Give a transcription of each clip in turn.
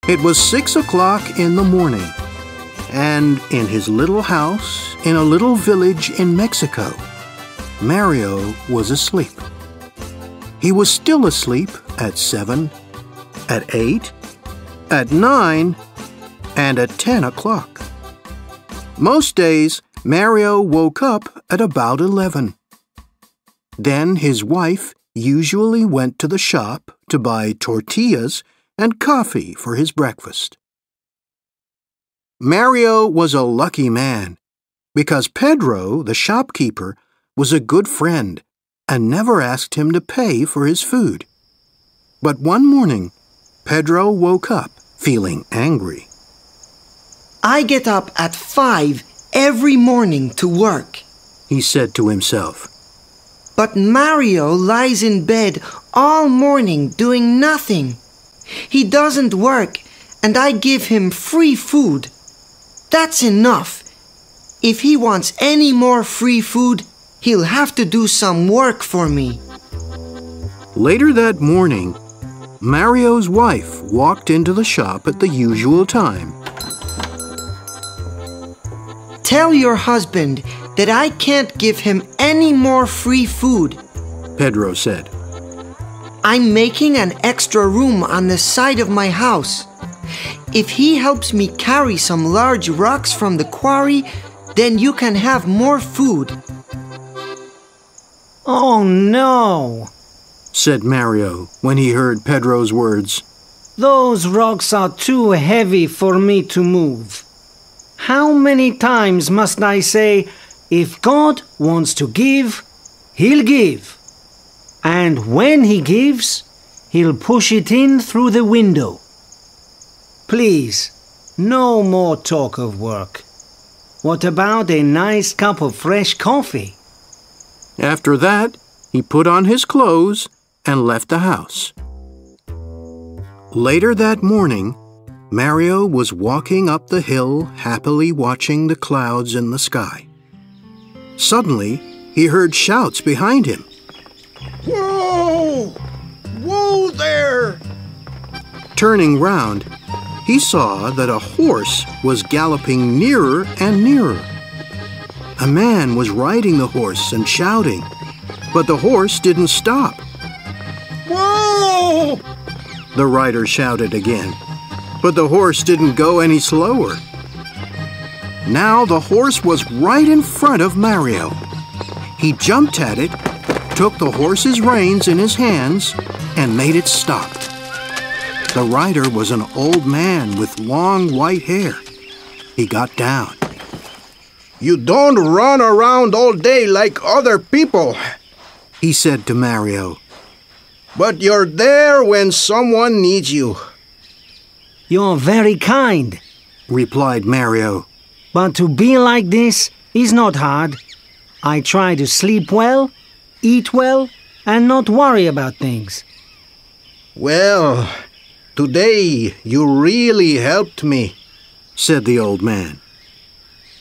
It was 6 o'clock in the morning, and in his little house in a little village in Mexico, Mario was asleep. He was still asleep at 7, at 8, at 9, and at 10 o'clock. Most days, Mario woke up at about 11. Then his wife usually went to the shop to buy tortillas and coffee for his breakfast. Mario was a lucky man because Pedro, the shopkeeper, was a good friend and never asked him to pay for his food. But one morning, Pedro woke up feeling angry. I get up at 5 every morning to work, he said to himself. But Mario lies in bed all morning doing nothing. He doesn't work, and I give him free food. That's enough. If he wants any more free food, he'll have to do some work for me. Later that morning, Mario's wife walked into the shop at the usual time. Tell your husband that I can't give him any more free food, Pedro said. I'm making an extra room on the side of my house. If he helps me carry some large rocks from the quarry, then you can have more food. Oh no, said Mario when he heard Pedro's words. Those rocks are too heavy for me to move. How many times must I say, if God wants to give, He'll give. And when He gives, He'll push it in through the window. Please, no more talk of work. What about a nice cup of fresh coffee? After that, he put on his clothes and left the house. Later that morning, Mario was walking up the hill happily watching the clouds in the sky. Suddenly, he heard shouts behind him. Whoa! Whoa there! Turning round, he saw that a horse was galloping nearer and nearer. A man was riding the horse and shouting, but the horse didn't stop. Whoa! The rider shouted again, but the horse didn't go any slower. Now the horse was right in front of Mario. He jumped at it, took the horse's reins in his hands, and made it stop. The rider was an old man with long white hair. He got down. You don't run around all day like other people, he said to Mario. But you're there when someone needs you. You're very kind, replied Mario. But to be like this is not hard. I try to sleep well, eat well, and not worry about things. Well, today you really helped me, said the old man.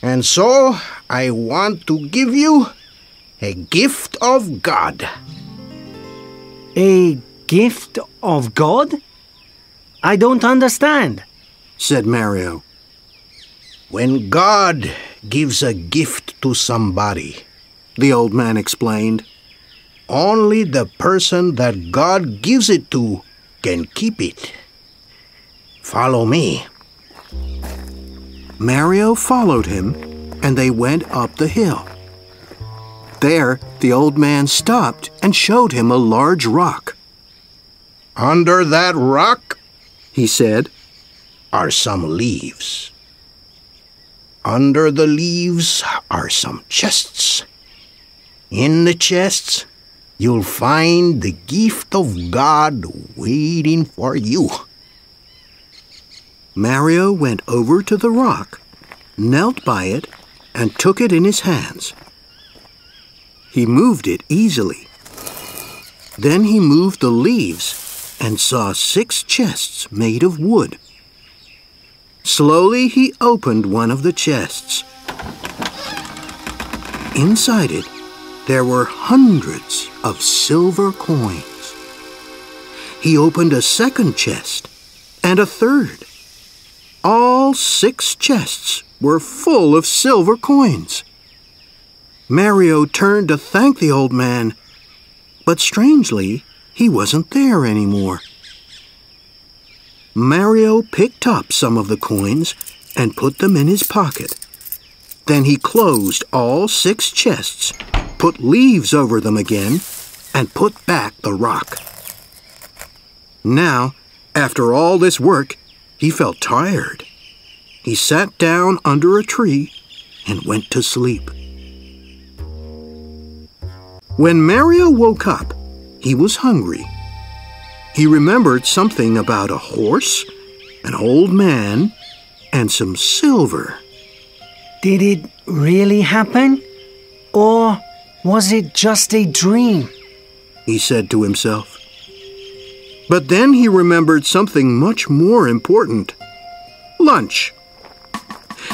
And so I want to give you a gift of God. A gift of God? I don't understand, said Mario. When God gives a gift to somebody, the old man explained, only the person that God gives it to can keep it. Follow me. Mario followed him, and they went up the hill. There, the old man stopped and showed him a large rock. Under that rock, he said, are some leaves. Under the leaves are some chests. In the chests, you'll find the gift of God waiting for you. Mario went over to the rock, knelt by it, and took it in his hands. He moved it easily. Then he moved the leaves and saw 6 chests made of wood. Slowly he opened one of the chests. Inside it, there were hundreds of silver coins. He opened a second chest and a third. All 6 chests were full of silver coins. Mario turned to thank the old man, but strangely, he wasn't there anymore. Mario picked up some of the coins and put them in his pocket. Then he closed all 6 chests, put leaves over them again, and put back the rock. Now, after all this work, he felt tired. He sat down under a tree and went to sleep. When Mario woke up, he was hungry. He remembered something about a horse, an old man, and some silver. Did it really happen? Or was it just a dream? He said to himself. But then he remembered something much more important. Lunch.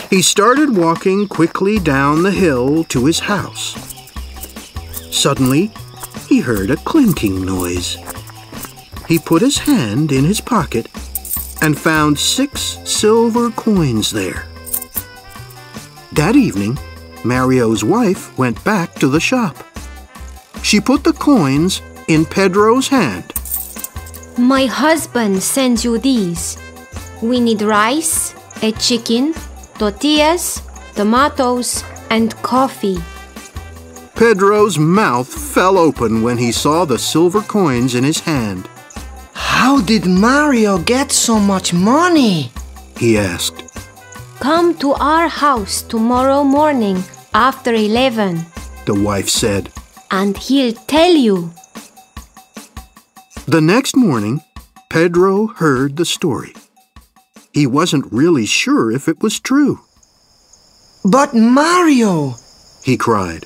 He started walking quickly down the hill to his house. Suddenly, he heard a clinking noise. He put his hand in his pocket and found 6 silver coins there. That evening, Mario's wife went back to the shop. She put the coins in Pedro's hand. My husband sends you these. We need rice, a chicken, tortillas, tomatoes, and coffee. Pedro's mouth fell open when he saw the silver coins in his hand. How did Mario get so much money? He asked. Come to our house tomorrow morning after 11, The wife said. and he'll tell you. The next morning, Pedro heard the story. He wasn't really sure if it was true. But Mario, He cried.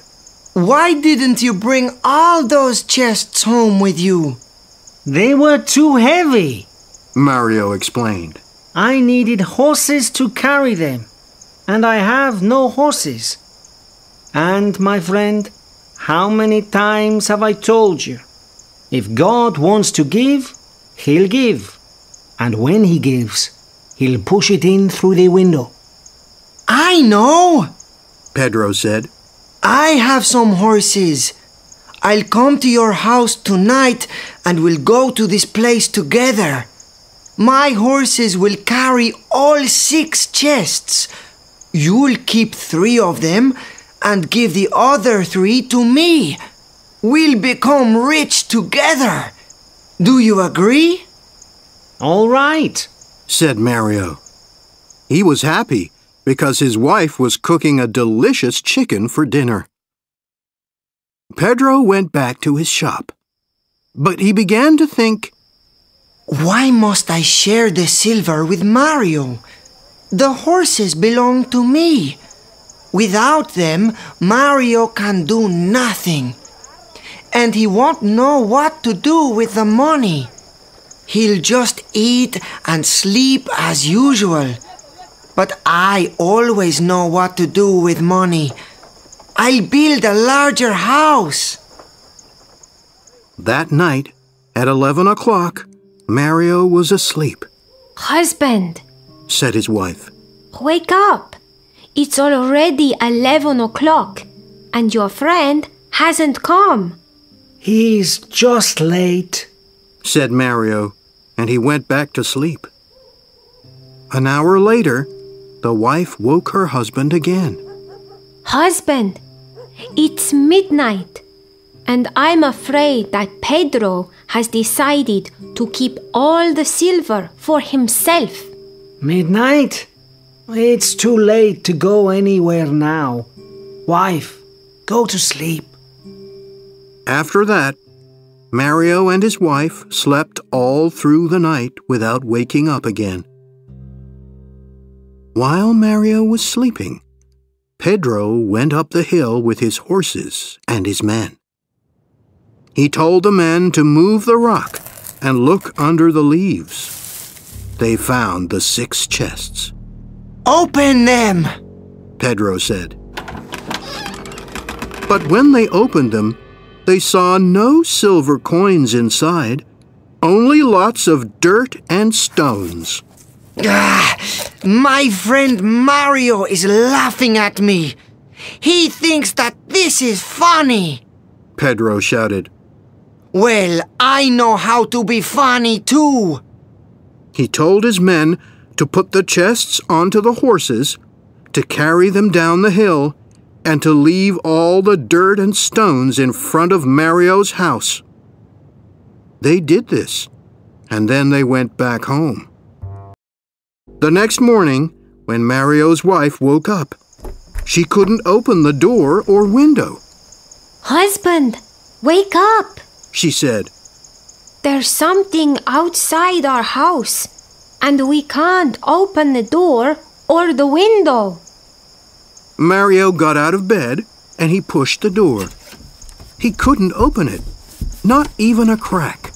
why didn't you bring all those chests home with you? They were too heavy. Mario explained. I needed horses to carry them, and I have no horses. And, my friend, how many times have I told you? If God wants to give, He'll give. And when He gives, He'll push it in through the window. I know! Pedro said. I have some horses. I'll come to your house tonight and we'll go to this place together. My horses will carry all 6 chests. You'll keep 3 of them and give the other 3 to me. We'll become rich together. Do you agree? All right, said Mario. He was happy because his wife was cooking a delicious chicken for dinner. Pedro went back to his shop, but he began to think, why must I share the silver with Mario? The horses belong to me. Without them, Mario can do nothing. And he won't know what to do with the money. He'll just eat and sleep as usual. But I always know what to do with money. I'll build a larger house. That night, at 11 o'clock, Mario was asleep. Husband, Said his wife. wake up. It's already 11 o'clock, and your friend hasn't come. He's just late. Said Mario, and he went back to sleep. An hour later, the wife woke her husband again. Husband, it's midnight, and I'm afraid that Pedro has decided to keep all the silver for himself. Midnight? It's too late to go anywhere now. Wife, go to sleep. After that, Mario and his wife slept all through the night without waking up again. While Mario was sleeping, Pedro went up the hill with his horses and his men. He told the men to move the rock and look under the leaves. They found the 6 chests. Open them! Pedro said. But when they opened them, they saw no silver coins inside, only lots of dirt and stones. My friend Mario is laughing at me. He thinks that this is funny. Pedro shouted. Well, I know how to be funny too. He told his men to put the chests onto the horses, to carry them down the hill, and to leave all the dirt and stones in front of Mario's house. They did this, and then they went back home. The next morning, when Mario's wife woke up, she couldn't open the door or window. Husband, wake up! She said. There's something outside our house, and we can't open the door or the window. Mario got out of bed and he pushed the door. He couldn't open it, not even a crack.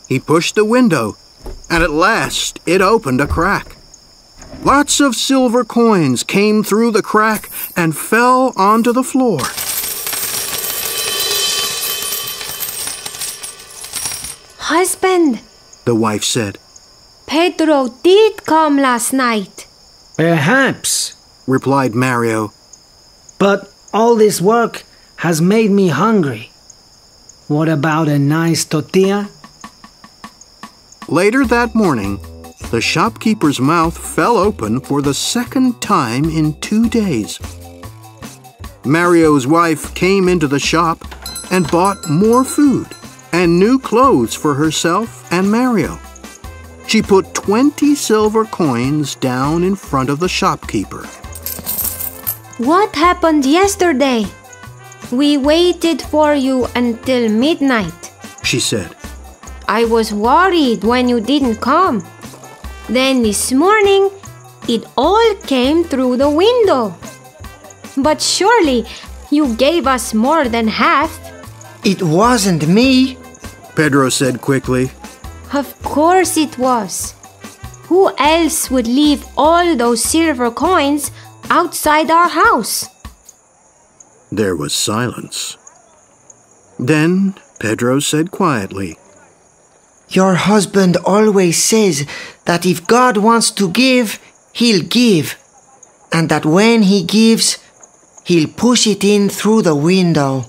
He pushed the window, and at last it opened a crack. Lots of silver coins came through the crack and fell onto the floor. Husband, the wife said. Pedro did come last night. Perhaps, replied Mario. But all this work has made me hungry. What about a nice tortilla? Later that morning, the shopkeeper's mouth fell open for the second time in 2 days. Mario's wife came into the shop and bought more food and new clothes for herself and Mario. She put 20 silver coins down in front of the shopkeeper. What happened yesterday? We waited for you until midnight, she said. I was worried when you didn't come. Then this morning, it all came through the window. But surely you gave us more than half. It wasn't me, Pedro said quickly. Of course it was. Who else would leave all those silver coins outside our house? There was silence. Then Pedro said quietly, Your husband always says that if God wants to give, he'll give. And that when he gives, he'll push it in through the window.